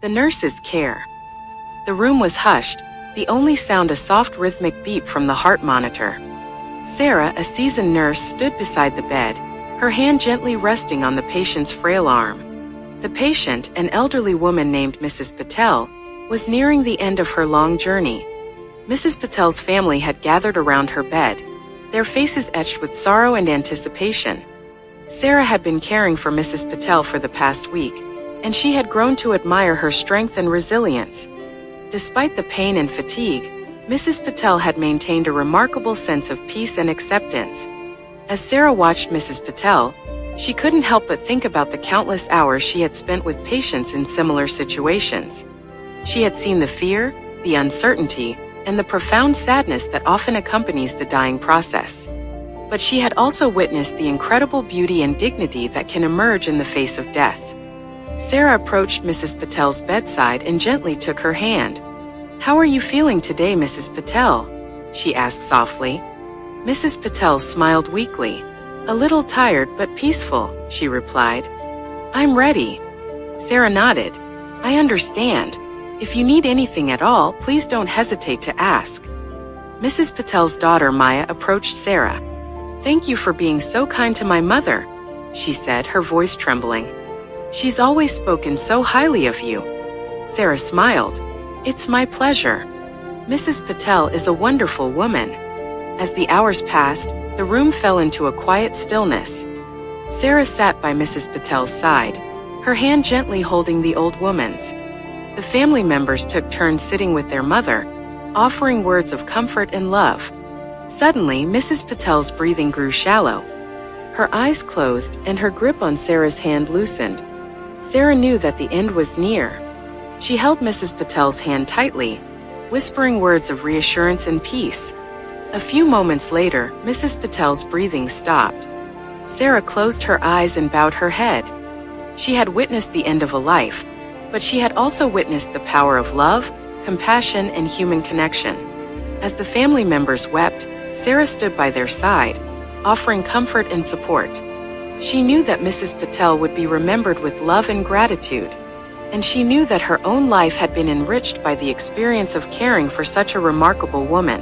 The nurse's care. The room was hushed, the only sound a soft rhythmic beep from the heart monitor. Sarah, a seasoned nurse, stood beside the bed, her hand gently resting on the patient's frail arm. The patient, an elderly woman named Mrs. Patel, was nearing the end of her long journey. Mrs. Patel's family had gathered around her bed, their faces etched with sorrow and anticipation. Sarah had been caring for Mrs. Patel for the past week, and she had grown to admire her strength and resilience. Despite the pain and fatigue, Mrs. Patel had maintained a remarkable sense of peace and acceptance. As Sarah watched Mrs. Patel, she couldn't help but think about the countless hours she had spent with patients in similar situations. She had seen the fear, the uncertainty, and the profound sadness that often accompanies the dying process. But she had also witnessed the incredible beauty and dignity that can emerge in the face of death. Sarah approached Mrs. Patel's bedside and gently took her hand. "How are you feeling today, Mrs. Patel?" she asked softly. Mrs. Patel smiled weakly. "A little tired but peaceful," she replied. "I'm ready." Sarah nodded. "I understand. If you need anything at all, please don't hesitate to ask." Mrs. Patel's daughter Maya approached Sarah. "Thank you for being so kind to my mother," she said, her voice trembling. "She's always spoken so highly of you." Sarah smiled. "It's my pleasure. Mrs. Patel is a wonderful woman." As the hours passed, the room fell into a quiet stillness. Sarah sat by Mrs. Patel's side, her hand gently holding the old woman's. The family members took turns sitting with their mother, offering words of comfort and love. Suddenly, Mrs. Patel's breathing grew shallow. Her eyes closed and her grip on Sarah's hand loosened. Sarah knew that the end was near. She held Mrs. Patel's hand tightly, whispering words of reassurance and peace. A few moments later, Mrs. Patel's breathing stopped. Sarah closed her eyes and bowed her head. She had witnessed the end of a life, but she had also witnessed the power of love, compassion, and human connection. As the family members wept, Sarah stood by their side, offering comfort and support. She knew that Mrs. Patel would be remembered with love and gratitude, and she knew that her own life had been enriched by the experience of caring for such a remarkable woman.